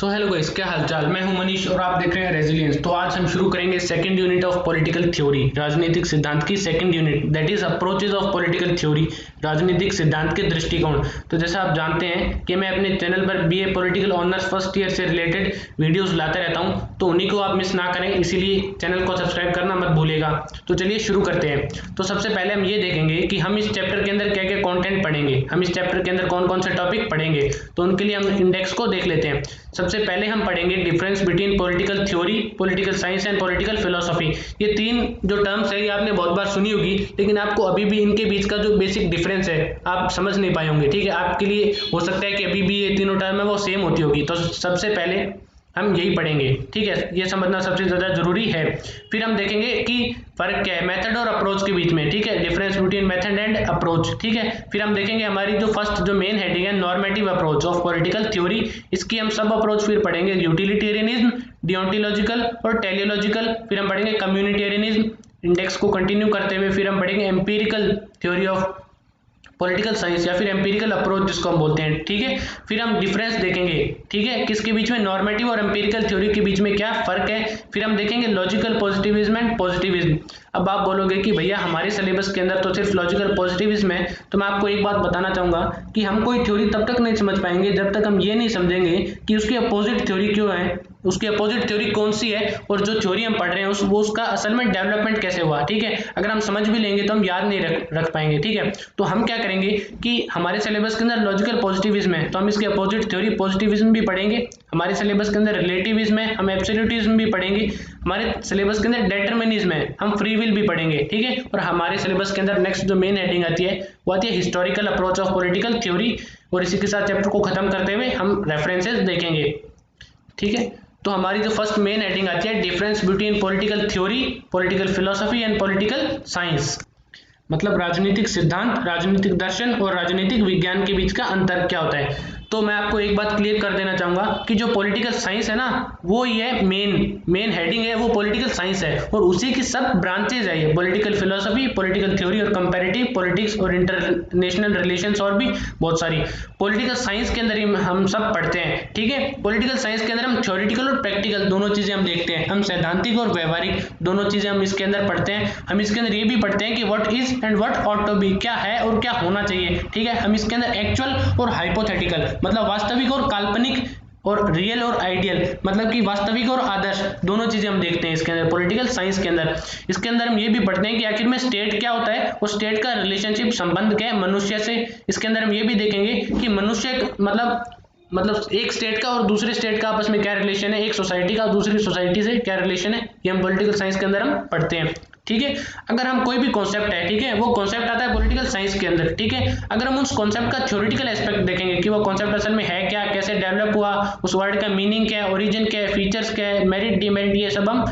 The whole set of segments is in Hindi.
सो हेलो गाइस, क्या हालचाल। मैं हूं मनीष और आप देख रहे हैं रेजिलियंस। तो आज हम शुरू करेंगे second unit of political theory, राजनीतिक सिद्धांत की second unit, that is approaches of political theory, राजनीतिक सिद्धांत के दृष्टिकोण। तो जैसा आप जानते हैं कि मैं अपने चैनल पर BA political honours first year से रिलेटेड वीडियोस लाता रहता हूं, तो उन्हीं को आप मिस ना करें, इसीलिए चैनल को सब्सक्राइब करना मत भूलिएगा। तो चलिए शुरू करते हैं। तो सबसे पहले हम ये देखेंगे कि हम इस चैप्टर के अंदर क्या क्या कंटेंट पढ़ेंगे, हम इस चैप्टर के अंदर कौन कौन से टॉपिक पढ़ेंगे। तो उनके लिए हम इंडेक्स को देख लेते हैं। सबसे पहले हम पढ़ेंगे difference between political theory, political science and political philosophy. ये तीन जो टर्म्स है ये आपने बहुत बार सुनी होगी, लेकिन आपको अभी भी इनके बीच का जो बेसिक डिफरेंस है आप समझ नहीं पाए होंगे। ठीक है, आपके लिए हो सकता है कि अभी भी ये तीनों टर्म है वो सेम होती होगी। तो सबसे पहले हम यही पढ़ेंगे। ठीक है, ये समझना सबसे ज्यादा जरूरी है। फिर हम देखेंगे कि फर्क क्या है मेथड और अप्रोच के बीच में। ठीक है, difference between method and approach. ठीक है, फिर हम देखेंगे हमारी जो फर्स्ट जो मेन हेडिंग है normative approach of political theory, इसकी हम सब अप्रोच फिर पढ़ेंगे, यूटिलिटेरियनिज्म, डिओंटोलॉजिकल और टेलियोलॉजिकल। फिर हम पढ़ेंगे कम्युनिटेरियनिज्म। इंडेक्स को कंटिन्यू करते हुए फिर हम पढ़ेंगे empirical theory of political science या फिर एम्पिरिकल अप्रोच जिसको हम बोलते हैं। ठीक है, फिर हम डिफरेंस देखेंगे, ठीक है, किसके बीच में, नॉर्मेटिव और एम्पिरिकल थ्योरी के बीच में क्या फर्क है। फिर हम देखेंगे लॉजिकल पॉजिटिविज्म एंड पॉजिटिविज्म। अब आप बोलोगे कि भैया हमारे सिलेबस के अंदर तो सिर्फ लॉजिकल पॉजिटिविज्म है, तो मैं आपको एक बात बताना चाहूंगा कि हम कोई थ्योरी तब तक नहीं समझ पाएंगे जब तक हम ये नहीं समझेंगे कि उसकी अपोजिट थ्योरी क्यों है, उसकी अपोजिट थ्योरी कौन सी है, और जो थ्योरी हम पढ़ रहे हैं वो उसका असल में डेवलपमेंट कैसे हुआ। ठीक है, अगर हम समझ भी लेंगे तो हम याद नहीं रख पाएंगे। ठीक है, तो हम क्या करेंगे कि हमारे सिलेबस के अंदर लॉजिकल पॉजिटिविज्म है तो हम इसके अपोजिट थ्योरी पॉजिटिविज्म भी पढ़ेंगे। हमारे सिलेबस के अंदर रिलेटिविज्म है, हम एब्सोल्यूटिज्म भी पढ़ेंगे। हमारे सिलेबस के अंदर डिटरमिनिज्म है, हम फ्री विल भी पढ़ेंगे। ठीक है, और हमारे सिलेबस के अंदर नेक्स्ट जो मेन हेडिंग आती है वो आती है historical approach of political theory, और इसी के साथ चैप्टर को खत्म करते हुए हम रेफरेंसेस देखेंगे। ठीक है, तो हमारी जो फर्स्ट मेन हेडिंग आती है difference between political theory, political philosophy and political science, मतलब राजनीतिक सिद्धांत, राजनीतिक दर्शन और राजनीतिक विज्ञान के बीच का अंतर क्या होता है। तो मैं आपको एक बात क्लियर कर देना चाहूंगा कि जो पॉलिटिकल साइंस है ना वो ये मेन हेडिंग है, वो पॉलिटिकल साइंस है, और उसी की सब ब्रांचेज है ये, पॉलिटिकल फिलोसफी, पॉलिटिकल थ्योरी और कंपैरेटिव पॉलिटिक्स और इंटरनेशनल रिलेशंस और भी बहुत सारी पॉलिटिकल साइंस के अंदर ही हम सब पढ़ते हैं। ठीक है, पॉलिटिकल साइंस के अंदर हम थ्योरेटिकल और प्रैक्टिकल दोनों चीजें हम देखते हैं, हम सैद्धांतिक और व्यवहारिक दोनों चीजें हम इसके अंदर पढ़ते हैं। हम इसके अंदर ये भी पढ़ते हैं कि what is and what ought to be, क्या है और क्या होना चाहिए। ठीक है, हम इसके अंदर एक्चुअल और हाइपोथेटिकल, मतलब वास्तविक और काल्पनिक, और रियल और आइडियल, मतलब कि वास्तविक और आदर्श, दोनों चीजें हम देखते हैं इसके अंदर पॉलिटिकल साइंस के अंदर। इसके अंदर हम ये भी पढ़ते हैं कि आखिर में स्टेट क्या होता है और स्टेट का रिलेशनशिप संबंध क्या है मनुष्य से। इसके अंदर हम ये भी देखेंगे कि मनुष्य मतलब एक स्टेट का और दूसरे स्टेट का आपस में क्या रिलेशन है, एक सोसाइटी का दूसरी सोसाइटी से क्या रिलेशन है, ये हम पॉलिटिकल साइंस के अंदर हम पढ़ते हैं। ठीक है, अगर हम कोई भी कॉन्सेप्ट है, ठीक है, वो कॉन्सेप्ट आता है पॉलिटिकल साइंस के अंदर। ठीक है, अगर हम उस कॉन्सेप्ट का थ्योरेटिकल एस्पेक्ट देखेंगे कि वो कॉन्सेप्ट असल में है क्या, कैसे डेवलप हुआ, उस वर्ड का मीनिंग क्या है, ओरिजिन क्या है, फीचर्स क्या है, मेरिट डिमेरिट, ये सब हम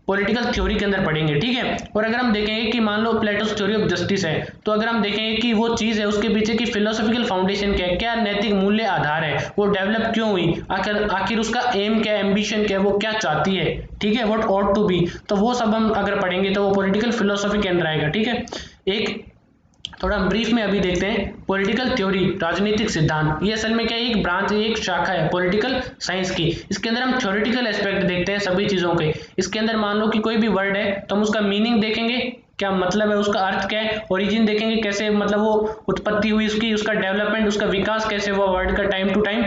पॉलिटिकल थ्योरी के अंदर पढ़ेंगे। ठीक है, और अगर हम देखेंगे कि मान लो प्लेटोस थ्योरी ऑफ जस्टिस है, तो अगर हम देखेंगे कि वो चीज है उसके पीछे की फिलोसॉफिकल फाउंडेशन क्या है, क्या नैतिक मूल्य आधार है, वो डेवलप क्यों हुई, आखिर उसका एम क्या है, एम्बिशन क्या है, वो क्या चाहती है। ठीक है, व्हाट ऑट टू बी, तो वो सब हम अगर पढ़ेंगे तो वो पॉलिटिकल फिलोसफी के अंदर आएगा। ठीक है, एक थोड़ा ब्रीफ में अभी देखते हैं पॉलिटिकल थ्योरी, राजनीतिक सिद्धांत, ये असल में क्या है, एक ब्रांच, एक शाखा है पॉलिटिकल साइंस की। इसके अंदर हम थ्योरेटिकल एस्पेक्ट देखते हैं सभी चीजों के। इसके अंदर मान लो कि कोई भी वर्ड है तो हम उसका मीनिंग देखेंगे, क्या मतलब है, उसका अर्थ क्या है, ओरिजिन देखेंगे कैसे मतलब वो उत्पत्ति हुई उसकी, उसका डेवलपमेंट, उसका विकास कैसे हुआ वर्ड का टाइम टू टाइम।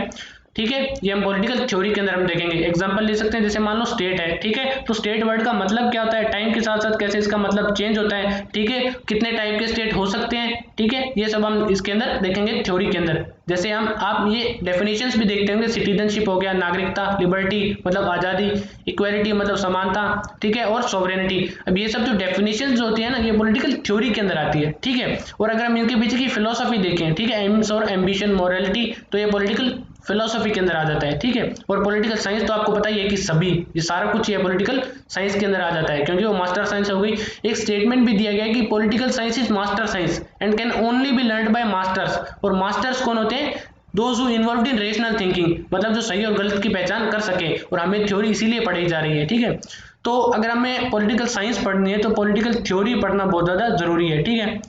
ठीक है, ये हम पॉलिटिकल थ्योरी के अंदर हम देखेंगे। एग्जांपल ले सकते हैं, जैसे मान लो स्टेट है, ठीक है, तो स्टेट वर्ड का मतलब क्या होता है, टाइम के साथ साथ कैसे इसका मतलब चेंज होता है। ठीक है, कितने टाइप के स्टेट हो सकते हैं। ठीक है, ये सब हम इसके अंदर देखेंगे थ्योरी के अंदर। जैसे आप ये डेफिनेशंस भी देखते होंगे, सिटीजनशिप हो गया, नागरिकता, लिबर्टी मतलब आजादी, इक्वालिटी मतलब समानता, ठीक है, और सॉवरेनिटी। अब ये सब जो डेफिनेशंस होती है ना ये पॉलिटिकल थ्योरी के अंदर आती है। ठीक है, और अगर हम इनके पीछे की फिलोसफी देखें, ठीक है, एम्स और एम्बिशन, मोरालिटी, तो ये पॉलिटिकल फिलोसफी के अंदर आ जाता है। ठीक है, और पॉलिटिकल साइंस तो आपको पता ही है कि सभी ये सारा कुछ ये पॉलिटिकल साइंस के अंदर आ जाता है, क्योंकि वो मास्टर साइंस हो गई। एक स्टेटमेंट भी दिया गया है कि political science is master science and can only be learned by masters. और मास्टर्स कौन होते हैं, those who involved in rational thinking, मतलब जो सही और गलत की पहचान कर सके, और हमें थ्योरी इसीलिए पढ़ाई जा रही है। ठीक है, तो अगर हमें पॉलिटिकल साइंस पढ़नी है तो पॉलिटिकल थ्योरी पढ़ना बहुत ज्यादा जरूरी है। ठीक है,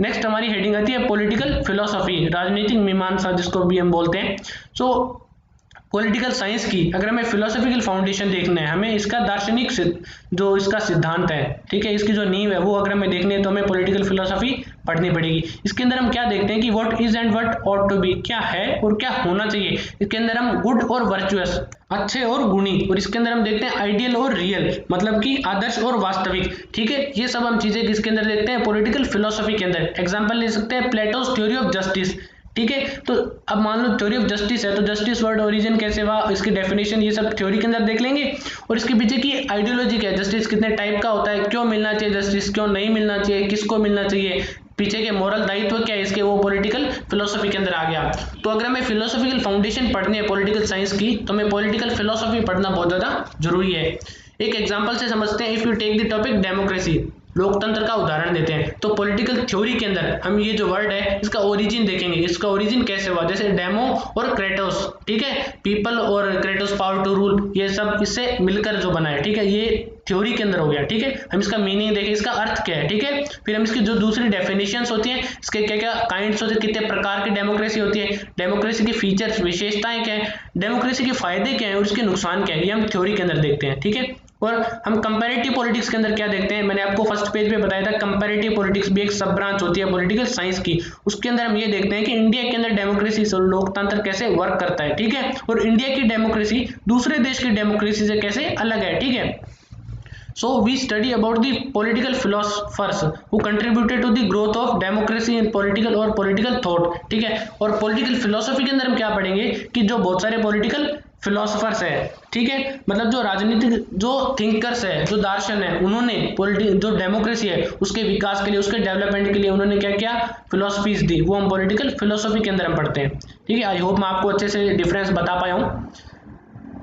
नेक्स्ट हमारी हेडिंग आती है पॉलिटिकल फिलोसफी, राजनीतिक मीमांसा जिसको भी हम बोलते हैं। सो पॉलिटिकल साइंस की अगर हमें फिलोसॉफिकल फाउंडेशन देखना है, हमें इसका दार्शनिक जो इसका सिद्धांत है, ठीक है, इसकी जो नींव है वो अगर हमें देखनी है तो हमें पॉलिटिकल फिलोसॉफी पढ़नी पड़ेगी। इसके अंदर हम क्या देखते हैं कि what is and what ought to be, क्या है और क्या होना चाहिए। इसके अंदर हम गुड और वर्चुअस, अच्छे और गुणी, और इसके अंदर हम देखते हैं आइडियल और रियल, मतलब कि आदर्श और वास्तविक, ठीक है। ये सब हम चीजें किसके अंदर देखते हैं, पॉलिटिकल फिलोसॉफी के अंदर। एग्जांपल ले सकते हैं प्लेटोस थ्योरी ऑफ जस्टिस, ठीक है। तो अब मान लो थ्योरी ऑफ जस्टिस है, तो जस्टिस वर्ड ओरिजिन कैसे हुआ, इसकी डेफिनेशन, ये सब थ्योरी के अंदर देख लेंगे। और इसके पीछे की आइडियोलॉजी क्या है, जस्टिस कितने टाइप का होता है, क्यों मिलना चाहिए जस्टिस, क्यों नहीं मिलना चाहिए, किसको मिलना चाहिए, पीछे के मोरल दायित्व क्या है इसके, वो पॉलिटिकल फिलोसॉफी के अंदर आ गया। तो अगर हमें फिलोसॉफिकल फाउंडेशन पढ़नी है पॉलिटिकल साइंस की, तो हमें पॉलिटिकल फिलोसॉफी पढ़ना बहुत ज्यादा जरूरी है। एक एग्जांपल से समझते हैं। If you take the topic democracy, लोकतंत्र का उदाहरण देते हैं, तो पॉलिटिकल थ्योरी के अंदर हम ये जो वर्ड है इसका ओरिजिन देखेंगे, इसका ओरिजिन कैसे हुआ। जैसे डेमो और क्रेटोस, ठीक है, पीपल और क्रेटोस पावर टू रूल, ये सब इससे मिलकर जो बना है, ठीक है, ये थ्योरी के अंदर हो गया, ठीक है। हम इसका मीनिंग देखें, इसका अर्थ क्या है, ठीक है। फिर हम इसकी जो दूसरी डेफिनेशंस होती हैं, इसके क्या क्या काइंड्स होते हैं, कितने प्रकार की डेमोक्रेसी होती है, डेमोक्रेसी की फीचर्स, विशेषताएं क्या है, डेमोक्रेसी के फायदे क्या है और इसके नुकसान क्या है, ये हम थ्योरी के अंदर देखते हैं, ठीक है। और हम कंपैरेटिव पॉलिटिक्स के अंदर क्या देखते हैं, मैंने आपको फर्स्ट पेज पे बताया था, कंपैरेटिव पॉलिटिक्स भी एक सब ब्रांच होती है पॉलिटिकल साइंस की। उसके अंदर हम ये देखते हैं कि इंडिया के अंदर डेमोक्रेसी, लोकतंत्र कैसे वर्क करता है, ठीक है, और इंडिया की डेमोक्रेसी दूसरे देश की डेमोक्रेसी से कैसे अलग है, ठीक है। So we study about the political philosophers who contributed to the growth of democracy in political और political thought, ठीक है। और political philosophy के अंदर हम क्या पढ़ेंगे कि जो बहुत सारे political philosophers है, ठीक है, मतलब जो राजनीतिक जो थिंकर्स है, जो दार्शन है, उन्होंने जो डेमोक्रेसी है उसके विकास के लिए, उसके डेवलपमेंट के लिए उन्होंने क्या क्या फिलोसफीज दी, वो हम पॉलिटिकल फिलोसफी के अंदर हम पढ़ते हैं, ठीक है। आई होप मैं आपको अच्छे से डिफरेंस बता पाया हूँ।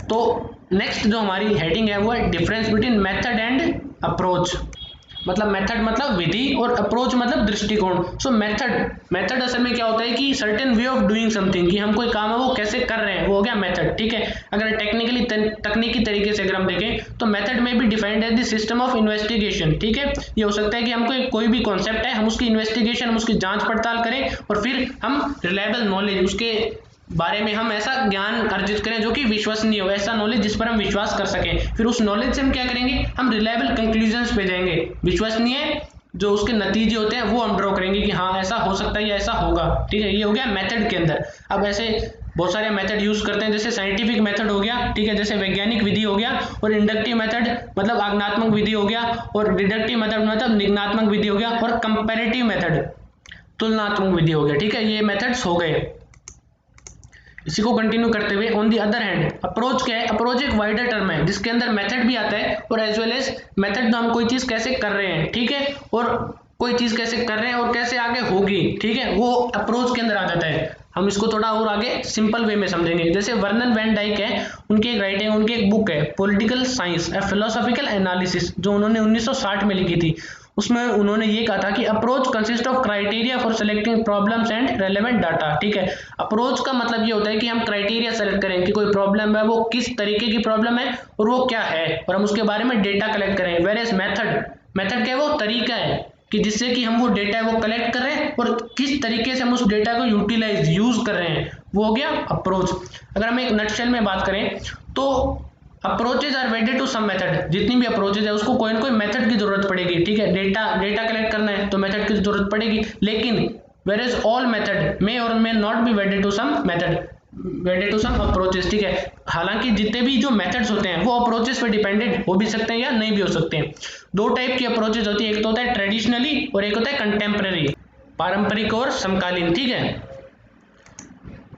तो नेक्स्ट जो हमारी हेडिंग है वो है difference between method and approach. मतलब मेथड मतलब विधि और अप्रोच मतलब दृष्टिकोण। सो मेथड असल में क्या होता है कि certain way of doing something, कि हम कोई काम है वो कैसे कर रहे हैं, वो हो गया मेथड, ठीक है। अगर तकनीकी तरीके से अगर हम देखें तो मेथड में भी डिफाइंड है द सिस्टम ऑफ इन्वेस्टिगेशन, ठीक है। ये हो सकता है कि हमको कोई भी कॉन्सेप्ट है, हम उसकी इन्वेस्टिगेशन, हम उसकी जांच पड़ताल करें और फिर हम रिलायबल नॉलेज, उसके बारे में हम ऐसा ज्ञान अर्जित करें जो कि विश्वसनीय हो, ऐसा नॉलेज जिस पर हम विश्वास कर सकें। फिर उस नॉलेज से हम क्या करेंगे, हम रिलायबल कंक्लूजन्स पे जाएंगे, विश्वसनीय जो उसके नतीजे होते हैं वो हम ड्रॉ करेंगे कि हाँ ऐसा हो सकता है या ऐसा होगा, ठीक है। ये हो गया मेथड के अंदर। अब ऐसे बहुत सारे मेथड यूज करते हैं, जैसे साइंटिफिक मेथड हो गया, ठीक है, जैसे वैज्ञानिक विधि हो गया, और इंडक्टिव मेथड मतलब आज्ञात्मक विधि हो गया, और डिडक्टिव मेथड मतलब निगमनात्मक विधि हो गया, और कंपैरेटिव मेथड तुलनात्मक विधि हो गया, ठीक है। ये मेथड्स हो गए। इसी को कंटिन्यू करते हुए on the other hand approach क्या है, अप्रोच एक वाइडर टर्म है जिसके अंदर मेथड भी आता है और एज वेल एज मेथड हम कोई चीज कैसे कर रहे हैं, ठीक है, और कोई चीज कैसे कर रहे हैं और कैसे आगे होगी, ठीक है, वो अप्रोच के अंदर आ जाता है। हम इसको थोड़ा और आगे सिंपल वे में समझेंगे। जैसे वर्नन वैन डाइक है, उनकी एक राइटिंग, उनकी एक बुक है पॉलिटिकल साइंस ए फिलोसॉफिकल एनालिसिस, जो उन्होंने 1960 में लिखी थी। उसमें उन्होंने ये कहा था कि approach consist of criteria for selecting problems and relevant data, ठीक है। अप्रोच का मतलब ये होता है कि हम क्राइटेरिया सेलेक्ट करें कि कोई प्रॉब्लम है वो किस तरीके की प्रॉब्लम है और वो क्या है, और हम उसके बारे में डेटा कलेक्ट करें। वेयरएज मेथड क्या है, वो तरीका है कि जिससे कि हम वो डेटा है वो कलेक्ट कर रहे हैं और किस तरीके से हम उस डेटा को यूज कर रहे हैं, वो हो गया अप्रोच। अगर हम एक नटशेल में बात करें तो approaches are wedded to some method, जितनी भी अप्रोचेज है उसको कोई ना कोई मेथड की जरूरत पड़ेगी, ठीक है। डेटा कलेक्ट करना है तो मेथड की जरूरत पड़ेगी, लेकिन वेयरएज ऑल मेथड मे और may not be wedded to some method, wedded to some approaches, ठीक है। हालांकि जितने भी जो मेथड्स होते हैं वो अप्रोचेस पे डिपेंडेंट हो भी सकते हैं या नहीं भी हो सकते हैं। दो टाइप की अप्रोचेस होती है, एक तो होता है ट्रेडिशनली और एक होता है कंटेम्पररी, पारंपरिक और समकालीन, ठीक है।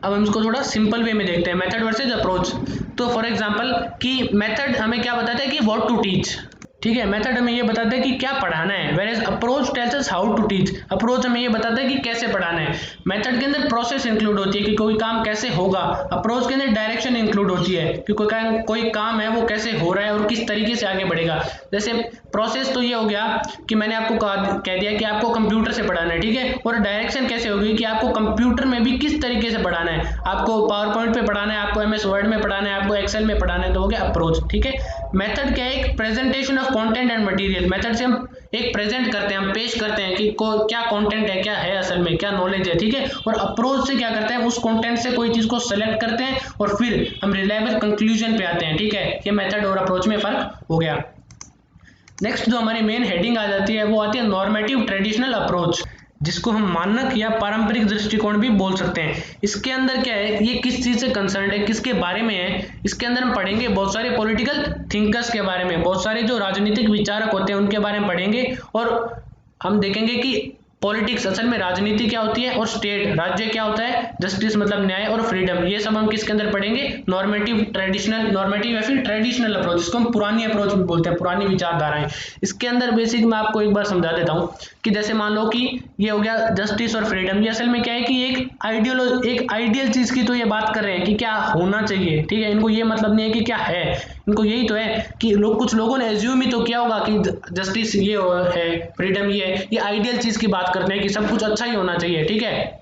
अब हम इसको थोड़ा सिंपल वे में देखते हैं, मेथड वर्सेज अप्रोच। तो फॉर एग्जांपल कि मेथड हमें क्या बताता है कि व्हाट टू टीच, ठीक है, मेथड हमें ये बताता है कि क्या पढ़ाना है, whereas approach tells us how to teach, approach हमें ये बताता है कि कैसे पढ़ाना है। मेथड के अंदर प्रोसेस इंक्लूड होती है कि कोई काम कैसे होगा, अप्रोच के अंदर डायरेक्शन इंक्लूड होती है कि कोई काम है वो कैसे हो रहा है और किस तरीके से आगे बढ़ेगा। जैसे प्रोसेस तो ये हो गया कि मैंने आपको कह दिया कि आपको कंप्यूटर से पढ़ाना है, ठीक है, और डायरेक्शन कैसे होगी कि आपको कंप्यूटर में भी किस तरीके से पढ़ाना है, आपको पावर पॉइंट पे पढ़ाना है, आपको MS वर्ड में पढ़ाना है, आपको एक्सेल में पढ़ाना है, तो हो गया अप्रोच, ठीक है। मेथड क्या है, एक presentation of content and material. Method से हम एक प्रेजेंट करते हैं, हम पेश करते हैं कि क्या कंटेंट है, क्या है असल में, क्या नॉलेज है, ठीक है। और अप्रोच से क्या करते हैं, उस कंटेंट से कोई चीज को सेलेक्ट करते हैं और फिर हम रिलायबल कंक्लूजन पे आते हैं, ठीक है। ये मेथड और अप्रोच में फर्क हो गया। नेक्स्ट जो हमारी मेन हेडिंग आ जाती है वो आती है नॉर्मेटिव ट्रेडिशनल अप्रोच, जिसको हम मानक या पारंपरिक दृष्टिकोण भी बोल सकते हैं। इसके अंदर क्या है, ये किस चीज से कंसर्न है, किसके बारे में है, इसके अंदर हम पढ़ेंगे बहुत सारे पॉलिटिकल थिंकर्स के बारे में, बहुत सारे जो राजनीतिक विचारक होते हैं उनके बारे में पढ़ेंगे। और हम देखेंगे कि पॉलिटिक्स असल में राजनीति क्या होती है और स्टेट राज्य क्या होता है, जस्टिस मतलब न्याय और फ्रीडम, ये सब हम किसके अंदर पढ़ेंगे, नॉर्मेटिव या फिर ट्रेडिशनल अप्रोच, जिसको हम पुरानी अप्रोच भी बोलते हैं, पुरानी विचारधाराएं। इसके अंदर बेसिक मैं आपको एक बार समझा देता हूं कि जैसे मान लो कि ये हो गया जस्टिस और फ्रीडम, ये असल में क्या है कि एक आइडियल चीज की तो ये बात कर रहे हैं कि क्या होना चाहिए, ठीक है। इनको ये मतलब नहीं है कि क्या है, इनको यही तो है कि कुछ लोगों ने एज्यूम ही तो किया होगा कि जस्टिस ये है, फ्रीडम ये है, ये आइडियल चीज की बात करते हैं कि सब कुछ अच्छा ही होना चाहिए, ठीक है,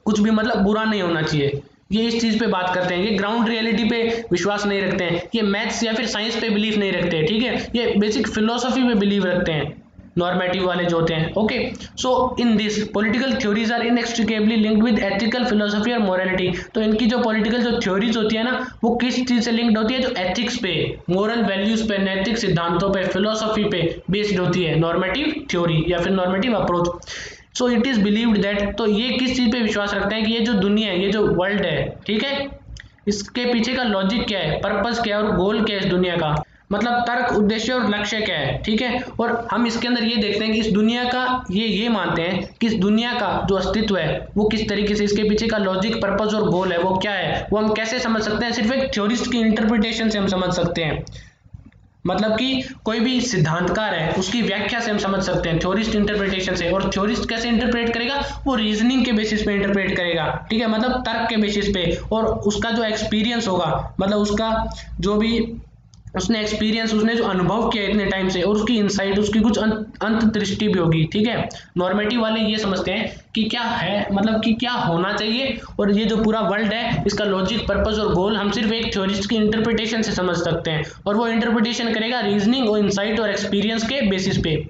कुछ भी मतलब बुरा नहीं होना चाहिए, ये इस चीज पे बात करते हैं। ये ग्राउंड रियलिटी पे विश्वास नहीं रखते हैं, ये मैथ्स या फिर साइंस पे बिलीव नहीं रखते हैं, ठीक है, ये बेसिक फिलोसफी पे बिलीव रखते हैं, नॉर्मेटिव वाले जो होते हैं। Okay, so in this political theories are inextricably linked with ethical philosophy और मोरालिटी। तो इनकी जो पॉलिटिकल जो थ्योरीज होती है ना, वो किस चीज से लिंक्ड होती है, जो एथिक्स पे, मोरल वैल्यूज पे, नैतिक सिद्धांतों पे, फिलोसफी पे बेस्ड होती है नॉर्मेटिव थ्योरी या फिर normative approach. So it is believed that, तो ये किस चीज पे विश्वास रखते हैं कि ये जो दुनिया है, ये जो वर्ल्ड है, ठीक है, इसके पीछे का लॉजिक क्या है, पर्पस क्या है और गोल क्या है इस दुनिया का, मतलब तर्क, उद्देश्य और लक्ष्य क्या है, ठीक है। और हम इसके अंदर ये देखते हैं कि इस दुनिया का ये मानते हैं कि इस दुनिया का जो अस्तित्व है वो किस तरीके से, इसके पीछे का लॉजिक, पर्पस और गोल है वो क्या है, वो हम कैसे समझ सकते हैं, सिर्फ एक थ्योरिस्ट की इंटरप्रिटेशन से हम समझ सकते हैं। मतलब कि कोई भी सिद्धांतकार है उसकी व्याख्या से हम समझ सकते हैं, थ्योरिस्ट इंटरप्रिटेशन से। और थ्योरिस्ट कैसे इंटरप्रेट करेगा, वो रीजनिंग के बेसिस पे इंटरप्रेट करेगा, ठीक है, मतलब तर्क के बेसिस पे, और उसका जो एक्सपीरियंस होगा, मतलब उसका जो भी उसने एक्सपीरियंस, उसने जो अनुभव किया इतने टाइम से, और उसकी इनसाइट, उसकी कुछ अंतर्दृष्टि भी होगी, ठीक है। नॉर्मेटिव वाले ये समझते हैं कि क्या है, मतलब कि क्या होना चाहिए, और ये जो पूरा वर्ल्ड है इसका लॉजिक, पर्पस और गोल हम सिर्फ एक थ्योरिस्ट की इंटरप्रिटेशन से समझ सकते हैं, और वो इंटरप्रिटेशन करेगा रीजनिंग और इनसाइट और एक्सपीरियंस के बेसिस पे।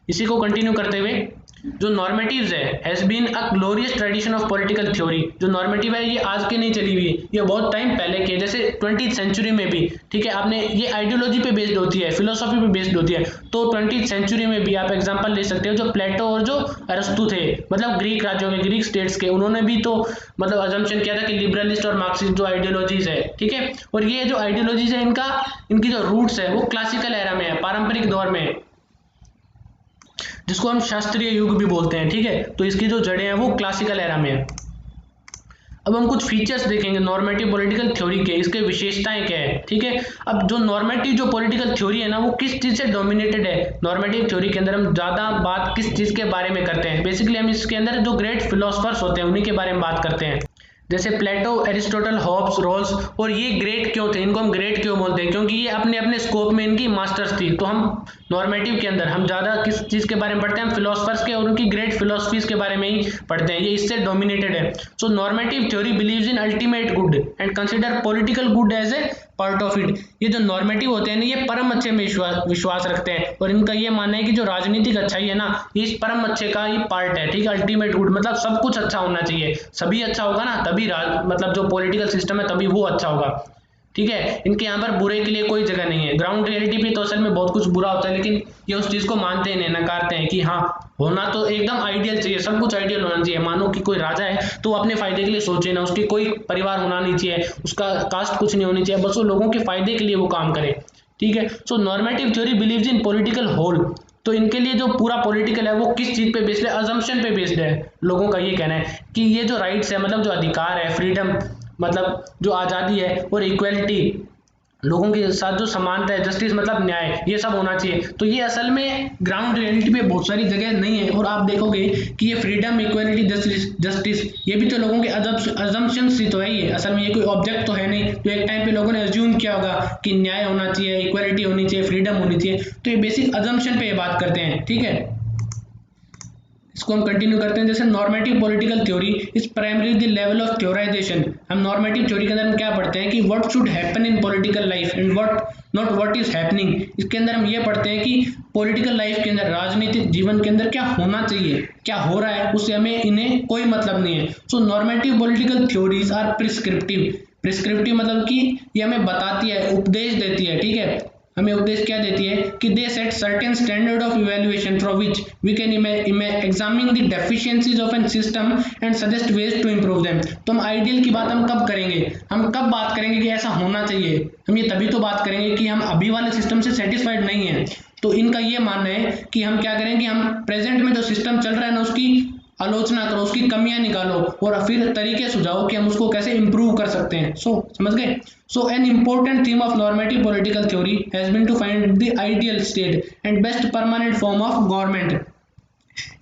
इसी को कंटिन्यू करते हुए, जो नॉर्मेटिव्स है has been a glorious tradition of political theory, जो नॉर्मेटिव है ये आज की नहीं चली हुई, ये बहुत टाइम पहले के, जैसे 20th सेंचुरी में भी, ठीक है, आपने ये आइडियोलॉजी पे बेस्ड होती है, फिलोसफी पे बेस्ड होती है। तो 20th सेंचुरी में भी आप एग्जांपल ले सकते हो, जो प्लेटो और जो अरस्तु थे, मतलब ग्रीक राज्यों के, ग्रीक स्टेट्स के, उन्होंने भी तो मतलब अजम्पशन किया था कि लिबरलिस्ट और मार्क्सिस्ट जो आइडियोलॉजीज है, ठीक है, और ये जो आइडियोलॉजीज है इनकी जो रूट्स है वो क्लासिकल एरा में है, पारंपरिक दौर में, जिसको हम शास्त्रीय युग भी बोलते हैं, ठीक है। तो इसकी जो जड़ें हैं वो क्लासिकल एरा में है। अब हम कुछ फीचर्स देखेंगे नॉर्मेटिव पॉलिटिकल थ्योरी के, इसके विशेषताएं क्या है, ठीक है। अब जो नॉर्मेटिव जो पॉलिटिकल थ्योरी है ना, वो किस चीज से डोमिनेटेड है, नॉर्मेटिव थ्योरी के अंदर हम ज्यादा बात किस चीज के बारे में करते हैं, बेसिकली हम इसके अंदर जो ग्रेट फिलोसफर्स होते हैं उन्हीं के बारे में बात करते हैं, जैसे प्लेटो, एरिस्टोटल, हॉब्स, रोल्स। और ये ग्रेट क्यों थे, इनको हम ग्रेट क्यों बोलते हैं, क्योंकि ये अपने अपने स्कोप में इनकी मास्टर्स थी। तो हम नॉर्मेटिव के अंदर हम ज्यादा किस चीज के बारे में पढ़ते हैं, हम फिलोसफर्स के और उनकी ग्रेट फिलोसफीज के बारे में ही पढ़ते हैं, ये इससे डोमिनेटेड है। So normative theory believes in ultimate good and consider political good as a part of it. ये जो नॉर्मेटिव होते हैं ना, ये परम अच्छे में विश्वास रखते हैं, और इनका ये मानना है कि जो राजनीतिक अच्छाई है ना, ये इस परम अच्छे का ही पार्ट है, ठीक है, अल्टीमेट गुड, मतलब सब कुछ अच्छा होना चाहिए, सभी अच्छा होगा ना तभी मतलब जो पॉलिटिकल सिस्टम है तभी वो अच्छा होगा, ठीक है। इनके यहाँ पर बुरे के लिए कोई जगह नहीं है। ग्राउंड रियलिटी पे तो असल में बहुत कुछ बुरा होता है, लेकिन ये उस चीज को मानते हैं, नकारते हैं कि हाँ होना तो एकदम आइडियल चाहिए, सब कुछ आइडियल होना चाहिए। मानो कि कोई राजा है तो अपने फायदे के लिए सोचे ना, उसकी कोई परिवार होना नहीं चाहिए, उसका कास्ट कुछ नहीं होनी चाहिए, बस वो लोगों के फायदे के लिए वो काम करे, ठीक है। So normative theory believes in political whole. तो इनके लिए जो पूरा पॉलिटिकल है वो किस चीज पे बेस्ड है, अजम्पशन पे बेस्ड है। लोगों का ये कहना है कि ये जो राइट्स है, मतलब जो अधिकार है, फ्रीडम मतलब जो आज़ादी है, और इक्वलिटी, लोगों के साथ जो समानता है, जस्टिस मतलब न्याय, ये सब होना चाहिए। तो ये असल में ग्राउंड रियलिटी पे बहुत सारी जगह नहीं है, और आप देखोगे कि ये फ्रीडम, इक्वलिटी, जस्टिस ये भी तो लोगों के अजम्पशंस ही तो है, ये असल में ये कोई ऑब्जेक्ट तो है नहीं। तो एक टाइम पे लोगों ने अज्यूम किया होगा कि न्याय होना चाहिए, इक्वलिटी होनी चाहिए, फ्रीडम होनी चाहिए, तो ये बेसिक अजम्पशन पे ये बात करते हैं, ठीक है। इसको हम कंटिन्यू करते हैं। जैसे normative political theory is primary the level of theorization. हम नॉर्मेटिव थ्योरी के अंदर हम क्या पढ़ते हैं कि what should happen in political life and what is happening. इसके अंदर हम ये पढ़ते हैं कि पॉलिटिकल लाइफ के अंदर, राजनीतिक जीवन के अंदर क्या होना चाहिए, क्या हो रहा है, उससे हमें इन्हें कोई मतलब नहीं है। So normative political theories are prescriptive. Prescriptive मतलब कि ये हमें बताती है, उपदेश देती है, ठीक है। हमें उपदेश क्या देती है कि they set certain standard of evaluation from which we can examine the deficiencies of an system and suggest ways to improve them. तो हम आइडियल की बात हम कब करेंगे, हम कब बात करेंगे कि ऐसा होना चाहिए, हम ये तभी तो बात करेंगे कि हम अभी वाले सिस्टम से सेटिस्फाइड नहीं है। तो इनका ये मानना है कि हम क्या करें कि हम प्रेजेंट में जो सिस्टम चल रहा है ना उसकी आलोचना करो, उसकी कमियां निकालो और फिर तरीके सुझाओ कि हम उसको कैसे इंप्रूव कर सकते हैं। समझ गए। So an important theme of normative political theory has been to find the ideal state and best permanent form of government.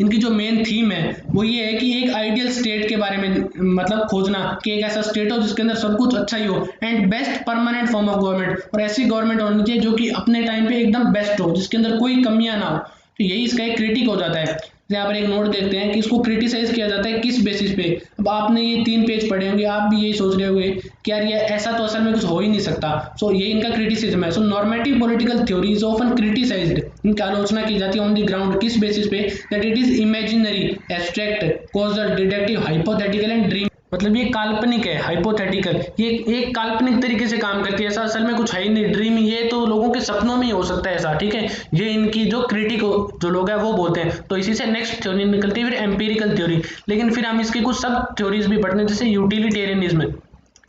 इनकी जो मेन थीम है वो ये है कि एक आइडियल स्टेट के बारे में मतलब खोजना कि एक ऐसा स्टेट हो जिसके अंदर सब कुछ अच्छा ही हो, and best permanent form of government, और ऐसी गवर्नमेंट होनी चाहिए जो कि अपने टाइम पे एकदम बेस्ट हो, जिसके अंदर कोई कमियां ना हो। तो यही इसका एक क्रिटिक हो जाता है। यहाँ पर एक नोट देखते हैं कि इसको क्रिटिसाइज किया जाता है किस बेसिस पे। अब आपने ये 3 पेज पढ़े होंगे, आप भी यही सोच रहे होंगे कि यार ये ऐसा तो असल में कुछ हो ही नहीं सकता। सो ये इनका क्रिटिसिज्म है। So normative political theory is often criticized, इनकी आलोचना की जाती है ऑन द ग्राउंड, किस बेसिस पे, that it is imaginary, abstract, causal, deductive, hypothetical and dream. मतलब ये काल्पनिक है, हाइपोथेटिकल, ये एक काल्पनिक तरीके से काम करती है, ऐसा असल में कुछ है ही नहीं। ड्रीम ये तो लोगों के सपनों में ही हो सकता है ऐसा, ठीक है। ये इनकी जो क्रिटिक जो लोग हैं वो बोलते हैं। तो इसी से नेक्स्ट थ्योरी निकलती है फिर एम्पिरिकल थ्योरी। लेकिन फिर हम इसकी कुछ सब थ्योरीज भी पढ़ते हैं, जैसे यूटिलिटेरियनिज्म।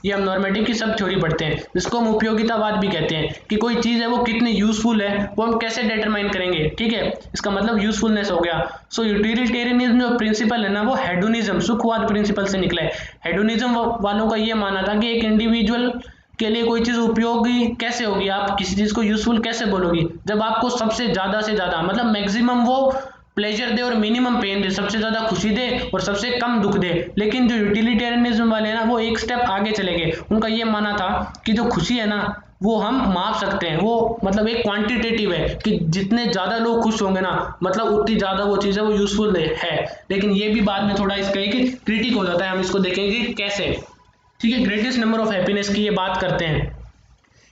ये हम नॉर्मेटिव की सब थ्योरी पढ़ते हैं, जिसको हम उपयोगितावाद भी कहते हैं कि कोई चीज़ है वो कितनी यूजफुल है वो हम कैसे डिटरमाइन करेंगे, ठीक है। इसका मतलब यूजफुलनेस हो गया। सो यूटिलिटेरियनिज्म जो प्रिंसिपल है ना वो हेडोनिज्म, सुखवाद प्रिंसिपल से निकला है। हेडोनिज्म वालों का ये मानना था कि एक इंडिविजुअल के लिए कोई चीज़ उपयोगी कैसे होगी, आप किसी चीज़ को यूजफुल कैसे बोलोगी, जब आपको सबसे ज़्यादा से ज़्यादा मतलब मैक्सिमम वो प्लेजर दे और मिनिमम पेन दे, सबसे ज्यादा खुशी दे और सबसे कम दुख दे। लेकिन जो यूटिलिटेरियनिज्म वाले हैं ना वो एक स्टेप आगे चले गए। उनका ये मानना था कि जो खुशी है ना वो हम माप सकते हैं, वो मतलब एक क्वांटिटेटिव है कि जितने ज्यादा लोग खुश होंगे ना मतलब उतनी ज्यादा वो चीज है वो यूजफुल है। लेकिन ये भी बाद में थोड़ा इसका एक क्रिटिक हो जाता है, हम इसको देखेंगे कैसे, ठीक है। ग्रेटेस्ट नंबर ऑफ हैप्पीनेस की ये बात करते हैं।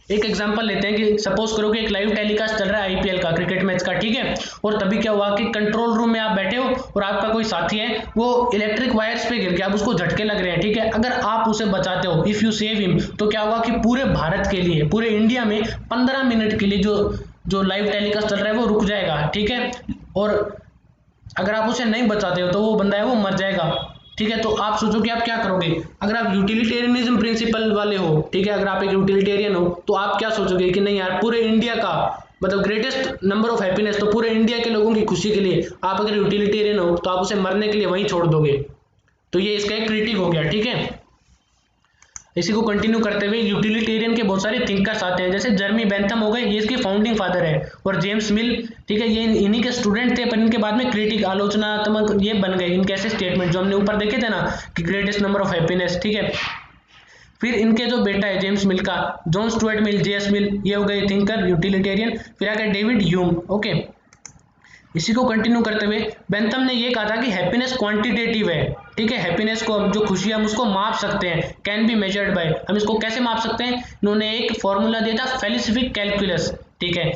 एक एग्जांपल लेते हैं कि सपोज करो कि एक लाइव टेलीकास्ट चल रहा है आईपीएल का, क्रिकेट मैच का, ठीक है। और तभी क्या हुआ कि कंट्रोल रूम में आप बैठे हो और आपका कोई साथी है वो इलेक्ट्रिक वायर्स पे गिर गया, अब उसको झटके लग रहे हैं, ठीक है। अगर आप उसे बचाते हो, इफ यू सेव हिम, तो क्या होगा कि पूरे भारत के लिए, पूरे इंडिया में 15 मिनट के लिए जो लाइव टेलीकास्ट चल रहा है वो रुक जाएगा, ठीक है। और अगर आप उसे नहीं बचाते हो तो वो बंदा है वो मर जाएगा, ठीक है। तो आप सोचो कि आप क्या करोगे अगर आप यूटिलिटेरियनिज्म प्रिंसिपल वाले हो, ठीक है। अगर आप एक यूटिलिटेरियन हो तो आप क्या सोचोगे कि नहीं यार पूरे इंडिया का मतलब ग्रेटेस्ट नंबर ऑफ हैप्पीनेस तो पूरे इंडिया के लोगों की खुशी के लिए, आप अगर यूटिलिटेरियन हो तो आप उसे मरने के लिए वहीं छोड़ दोगे। तो ये इसका एक क्रिटिक हो गया, ठीक है। इसी को कंटिन्यू करते हुए यूटिलिटेरियन के बहुत सारे थिंकर्स आते हैं, जैसे जर्मी बेंथम हो गए, ये इसके फाउंडिंग फादर है, और जेम्स मिल, ठीक है, ये इन्हीं के स्टूडेंट थे, पर इनके बाद में क्रिटिक, आलोचनात्मक ये बन गए इनके ऐसे स्टेटमेंट जो हमने ऊपर देखे थे ना कि ग्रेटेस्ट नंबर ऑफ हैप्पीनेस, ठीक है। फिर इनके जो बेटा है जेम्स मिल का, जॉन स्टुअर्ट मिल, जेएस मिल, ये हो गए थिंकर यूटिलिटेरियन। फिर आ गए डेविड ह्यूम, ओके। इसी को कंटिन्यू करते हुए बेंथम ने ये कहा था कि हैप्पीनेस क्वांटिटेटिव है, ठीक है। हैप्पीनेस को जो खुशी है हम उसको माप सकते हैं, कैन बी मेजर्ड बाय। हम इसको कैसे माप सकते हैं, इन्होंने एक फॉर्मूला दिया था फेलिसिफिक कैलकुलस, ठीक है।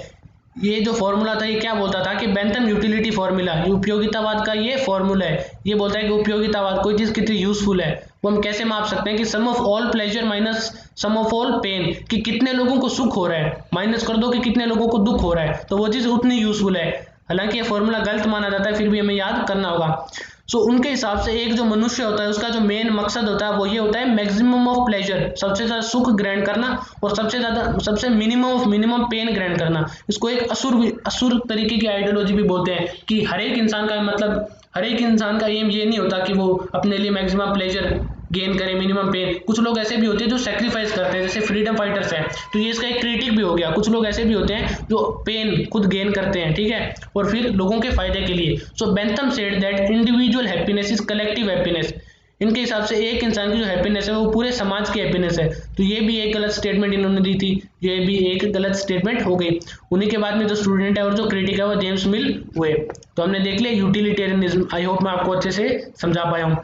ये जो फॉर्मूला था ये क्या बोलता था कि बेंथम यूटिलिटी फॉर्मूला, उपयोगितावाद का ये फॉर्मूला है, ये बोलता है कि उपयोगितावाद कोई चीज कितनी यूजफुल है वो हम कैसे माप सकते हैं कि sum of all pleasure minus sum of all pain, कि कितने लोगों को सुख हो रहा है माइनस कर दो कि कितने लोगों को दुख हो रहा है, तो वो चीज उतनी यूजफुल है। हालांकि ये फॉर्मूला गलत माना जाता है फिर भी हमें याद करना होगा। सो उनके हिसाब से एक जो मनुष्य होता है उसका जो मेन मकसद होता है वो ये होता है मैक्सिमम ऑफ प्लेजर, सबसे ज्यादा सुख ग्रहण करना, और सबसे मिनिमम ऑफ मिनिमम पेन ग्रहण करना। इसको एक असुर तरीके की आइडियोलॉजी भी बोलते हैं कि हर एक इंसान का मतलब हर एक इंसान का एम ये नहीं होता कि वो अपने लिए मैक्सिमम प्लेजर गेन करे, मिनिमम पेन। कुछ लोग ऐसे भी होते हैं जो सेक्रीफाइस करते हैं, जैसे फ्रीडम फाइटर्स हैं, तो ये इसका एक क्रिटिक भी हो गया। कुछ लोग ऐसे भी होते हैं जो पेन खुद गेन करते हैं, ठीक है, और फिर लोगों के फायदे के लिए। So Bentham said that individual happiness is collective happiness. इनके हिसाब से एक इंसान की जो हैप्पीनेस है वो पूरे समाज की हैप्पीनेस है। तो ये भी एक गलत स्टेटमेंट इन्होंने दी थी, ये भी एक गलत स्टेटमेंट हो गई। उन्हीं के बाद में जो स्टूडेंट है और जो क्रिटिक है वो जेम्स मिल हुए। तो हमने देख लिया यूटिलिटेरियनिज्म, आई होप मैं आपको अच्छे से समझा पाया हूँ।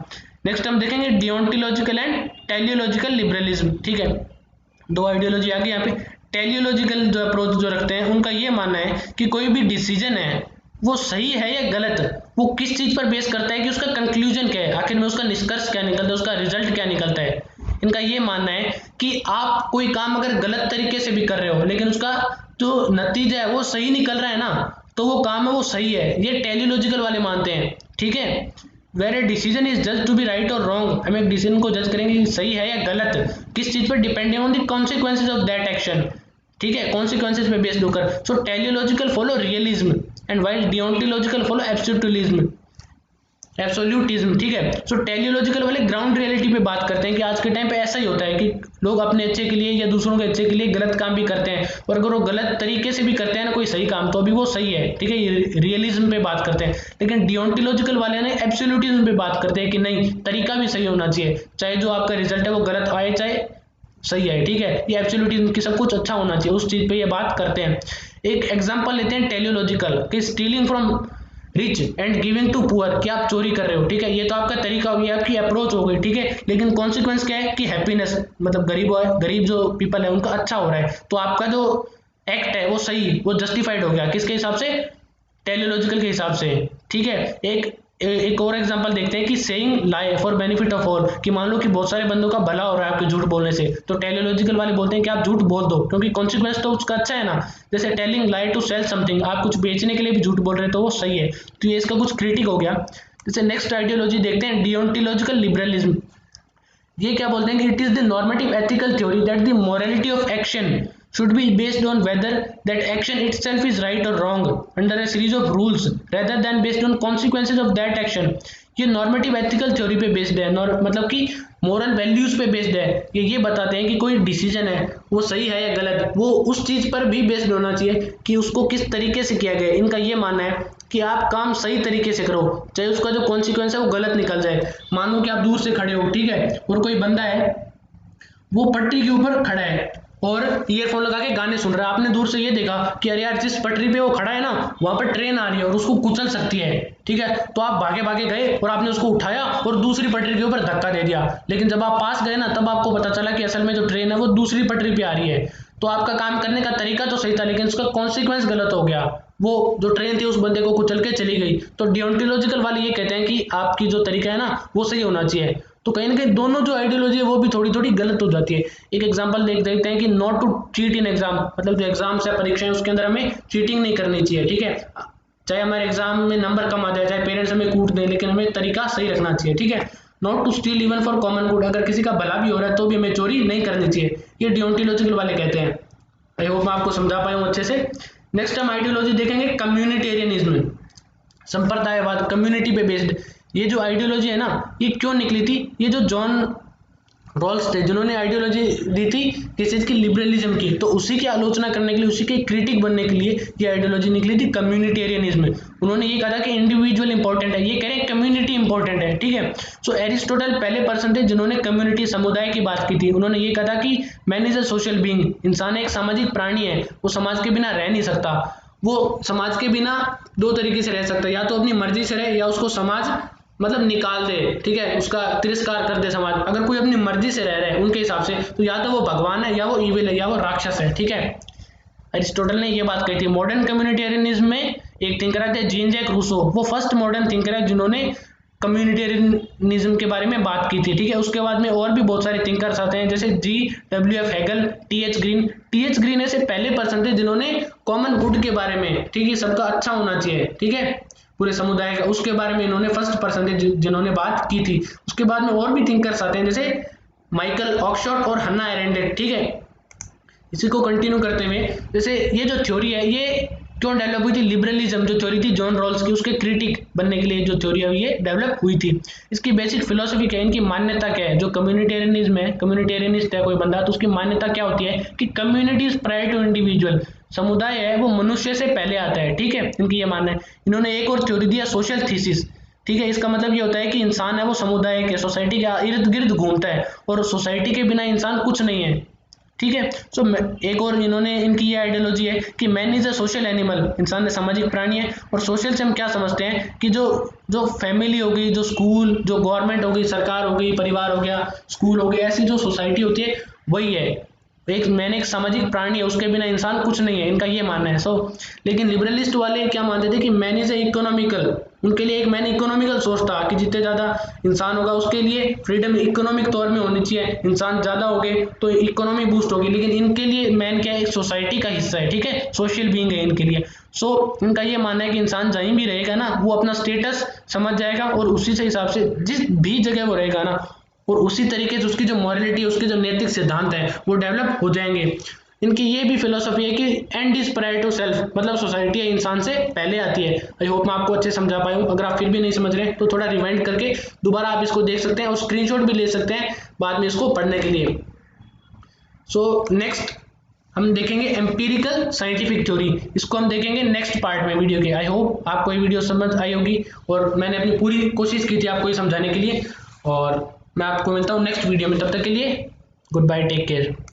नेक्स्ट हम देखेंगे डियोंटोलॉजिकल एंड टेलियोलॉजिकल लिबरलिज्म। ठीक है, दो आइडियोलॉजी आ गई यहाँ पे। टेलियोलॉजिकल जो अप्रोच जो रखते हैं उनका ये मानना है कि कोई भी डिसीजन है वो सही है या गलत, वो किस चीज पर बेस करता है कि उसका कंक्लूजन क्या है, आखिर में उसका निष्कर्ष क्या निकलता है, उसका रिजल्ट क्या निकलता है। इनका ये मानना है कि आप कोई काम अगर गलत तरीके से भी कर रहे हो लेकिन उसका जो नतीजा है वो सही निकल रहा है ना, तो वो काम है वो सही है। ये टेलियोलॉजिकल वाले मानते हैं। ठीक है, वेर ए डिसीजन इज जज टू बी राइट और रॉन्ग, हम एक डिसीजन को जज करेंगे कि सही है या गलत, किस चीज पर, depending on the consequences of that action. ठीक है, कॉन्सिक्वेंसेज पे बेस्ड होकर। So teleological follow realism and while deontological follow absolutism. ठीक है, सो टेलियोलॉजिकल वाले ग्राउंड रियलिटी पे बात करते हैं कि आज के टाइम पे ऐसा ही होता है कि लोग अपने अच्छे के लिए या दूसरों के अच्छे के लिए गलत काम भी करते हैं, और अगर वो गलत तरीके से भी करते हैं ना कोई सही काम, तो अभी वो सही है। ठीक है, रियलिज्म पे बात करते हैं। लेकिन डियोंटोलॉजिकल वाले ने एब्सोल्यूटिज्म पे बात करते हैं कि नहीं, तरीका भी सही होना चाहिए, चाहे जो आपका रिजल्ट है वो गलत आए चाहे सही है। ठीक है, ये एब्सोल्यूटिज्म की सब कुछ अच्छा होना चाहिए, उस चीज पे ये बात करते हैं। एक एग्जांपल लेते हैं टेलियोलॉजिकल कि stealing from rich and giving to poor, कि आप चोरी कर रहे हो। ठीक है, ये तो आपका तरीका हो गया, आपकी अप्रोच हो गई। ठीक है, लेकिन कॉन्सिक्वेंस क्या है कि हैप्पीनेस, मतलब गरीब जो पीपल है उनका अच्छा हो रहा है, तो आपका जो एक्ट है वो सही, वो जस्टिफाइड हो गया, किसके हिसाब से, टेलियोलॉजिकल के हिसाब से। ठीक है, एक और एग्जांपल देखते हैं कि saying lie for benefit of all, कि मान लो कि बहुत सारे बंदों का भला हो रहा है आपके झूठ बोलने से, तो टेलियोलॉजिकल वाले बोलते हैं कि आप झूठ बोल दो क्योंकि कॉन्सिक्वेंस तो उसका अच्छा है ना। जैसे telling lie to sell something, आप कुछ बेचने के लिए भी झूठ बोल रहे हैं तो वो सही है, तो ये इसका कुछ क्रिटिक हो गया। जैसे नेक्स्ट आइडियोलॉजी देखते हैं डियोंटोलॉजिकल लिबरलिज्म। ये क्या बोलते हैं कि it is the normative ethical theory that the morality of action should be based on whether that action itself is right or wrong under a series of rules rather than based on consequences of that action। ये नॉर्मेटिव एथिकल थ्योरी पे बेस्ड है, मतलब कि मोरल वैल्यूज पे बेस्ड है। ये बताते हैं कि कोई डिसीजन है वो सही है या गलत, वो उस चीज पर भी बेस्ड होना चाहिए कि उसको किस तरीके से किया गया। इनका ये मानना है कि आप काम सही तरीके से करो, चाहे उसका जो कॉन्सिक्वेंस है वो गलत निकल जाए। मानो कि आप दूर से खड़े हो, ठीक है, और कोई बंदा है वो पटरी के ऊपर खड़ा है और ईयरफोन लगा के गाने सुन रहा है। आपने दूर से ये देखा कि अरे यार जिस पटरी पे वो खड़ा है ना वहां पर ट्रेन आ रही है और उसको कुचल सकती है। ठीक है, तो आप भागे भागे गए और आपने उसको उठाया और दूसरी पटरी के ऊपर धक्का दे दिया। लेकिन जब आप पास गए ना तब आपको पता चला कि असल में जो ट्रेन है वो दूसरी पटरी पे आ रही है। तो आपका काम करने का तरीका तो सही था लेकिन उसका कॉन्सिक्वेंस गलत हो गया, वो जो ट्रेन थी उस बंदे को कुचल के चली गई। तो डियोंटोलॉजिकल वाले ये कहते हैं कि आपकी जो तरीका है ना वो सही होना चाहिए। तो कहीं ना कहीं दोनों जो आइडियोलॉजी है वो भी थोड़ी थोड़ी गलत हो जाती है। एक एग्जांपल देखते हैं कि not to cheat in exam, मतलब जो एग्जाम्स है परीक्षाएं उसके अंदर हमें चीटिंग नहीं करनी चाहिए। ठीक है, चाहे हमारे एग्जाम में नंबर कम आ जाए, चाहे पेरेंट्स हमें कूट दें, लेकिन हमें तरीका सही रखना चाहिए। ठीक है, not to steal even for common good, अगर किसी का भला भी हो रहा है तो भी हमें चोरी नहीं करनी चाहिए, ये डियोंटोलॉजिकल वाले कहते हैं। आई होप मैं आपको समझा पाया हूँ अच्छे से। नेक्स्ट हम आइडियोलॉजी देखेंगे कम्युनिटेरियनिज्म, संप्रदायवाद, कम्युनिटी पे बेस्ड। ये जो आइडियोलॉजी है ना ये क्यों निकली थी, ये जो जॉन रॉल्स थे जिन्होंने आइडियोलॉजी दी थी किस चीज की, लिबरलिज्म की, तो उसी की आलोचना करने के लिए, उसी के क्रिटिक बनने के लिए ये आइडियोलॉजी निकली थी कम्युनिटेरियनिज्म। उन्होंने ये कहा था कि इंडिविजुअल इंपॉर्टेंट है, ये कह रहे हैं कम्युनिटी इंपॉर्टेंट है। ठीक है, सो एरिस्टोटल पहले पर्सन थे जिन्होंने कम्युनिटी, समुदाय की बात की थी। उन्होंने ये कहा था कि man is a social being, इंसान एक सामाजिक प्राणी है, वो समाज के बिना रह नहीं सकता। वो समाज के बिना दो तरीके से रह सकता है, या तो अपनी मर्जी से रहे या उसको समाज मतलब निकाल दे। ठीक है, उसका तिरस्कार कर दे समाज। अगर कोई अपनी मर्जी से रह रहा है उनके हिसाब से तो या तो वो भगवान है या वो इविल है या वो राक्षस है। ठीक है, अरिस्टोटल ने ये बात कही थी। मॉडर्न कम्युनिटेरियनिज्म में एक थिंकर आते हैं जीन जैक रूसो, वो फर्स्ट मॉडर्न थिंकर है जिन्होंने कम्युनिटेरियनिज्म के बारे में बात की थी। ठीक है, उसके बाद में और भी बहुत सारे थिंकर्स आते हैं जैसे GW हेगल, TH ग्रीन ऐसे पहले पर्सन थे जिन्होंने कॉमन गुड के बारे में, ठीक है, सबका अच्छा होना चाहिए, ठीक है, पूरे समुदाय का, उसके बारे में इन्होंने फर्स्ट पर्सन थे जिन्होंने बात की थी। उसके बाद में और भी थिंकर्स आते हैं जैसे माइकल ऑक्सफोर्ड और हन्ना एरेंडेट। ठीक है, इसी को कंटिन्यू करते हुए जैसे ये जो थ्योरी है ये क्यों डेवलप हुई थी, लिबरलिज्म जो थ्योरी थी जॉन रॉल्स की, उसके क्रिटिक बनने के लिए जो थ्योरी है ये डेवलप हुई थी। इसकी बेसिक फिलोसफी क्या है, इनकी मान्यता क्या है, जो कम्युनिटेरियनिज्म है, कम्युनिटेरियनिस्ट है कोई बंदा तो उसकी मान्यता क्या होती है कि community is prior to individual, समुदाय है वो मनुष्य से पहले आता है। ठीक है, इनकी ये मानना है। इन्होंने एक और थ्योरी दिया सोशल थीसिस। ठीक है, इसका मतलब ये होता है कि इंसान है वो समुदाय के, सोसाइटी के इर्द गिर्द घूमता है और सोसाइटी के बिना इंसान कुछ नहीं है। ठीक है, सो एक और इन्होंने इनकी ये आइडियोलॉजी है कि man is a social animal, इंसान ने सामाजिक प्राणी है। और सोशल से हम क्या समझते हैं कि जो जो फैमिली हो गई, जो स्कूल, जो गवर्नमेंट हो गई, सरकार हो गई, परिवार हो गया, स्कूल हो गई, ऐसी जो सोसाइटी होती है वही है मैंने एक सामाजिक प्राणी है, उसके बिना इंसान कुछ नहीं है, इनका ये मानना है। लेकिन लिबरलिस्ट वाले क्या मानते थे कि मैन इज इकोनॉमिकल, उनके लिए एक मैन इकोनॉमिकल सोच था कि जितने ज़्यादा इंसान होगा उसके लिए फ्रीडम इकोनॉमिक तौर में होनी चाहिए, इंसान ज़्यादा हो गए तो इकोनॉमी बूस्ट होगी। लेकिन इनके लिए मैन क्या है, एक सोसाइटी का हिस्सा है, ठीक है, सोशल बीइंग है इनके लिए। इनका ये मानना है कि इंसान जहीं भी रहेगा ना, वो अपना स्टेटस समझ जाएगा और उसी से हिसाब से जिस भी जगह वो रहेगा ना, और उसी तरीके से उसकी जो मॉरलिटी, उसके जो नैतिक सिद्धांत है वो डेवलप हो जाएंगे। इनकी ये भी फिलोसफी है कि end is prior to self, मतलब सोसाइटी इंसान से पहले आती है। आई होप मैं आपको अच्छे समझा पाया हूँ। अगर आप फिर भी नहीं समझ रहे तो थोड़ा रिवाइंड करके दोबारा आप इसको देख सकते हैं और स्क्रीनशॉट भी ले सकते हैं बाद में इसको पढ़ने के लिए। नेक्स्ट हम देखेंगे एम्पिरिकल साइंटिफिक थ्योरी, इसको हम देखेंगे नेक्स्ट पार्ट में वीडियो के। आई होप आपको ये वीडियो समझ आई होगी और मैंने अपनी पूरी कोशिश की थी आपको ये समझाने के लिए। और मैं आपको मिलता हूँ नेक्स्ट वीडियो में, तब तक के लिए गुड बाय, टेक केयर।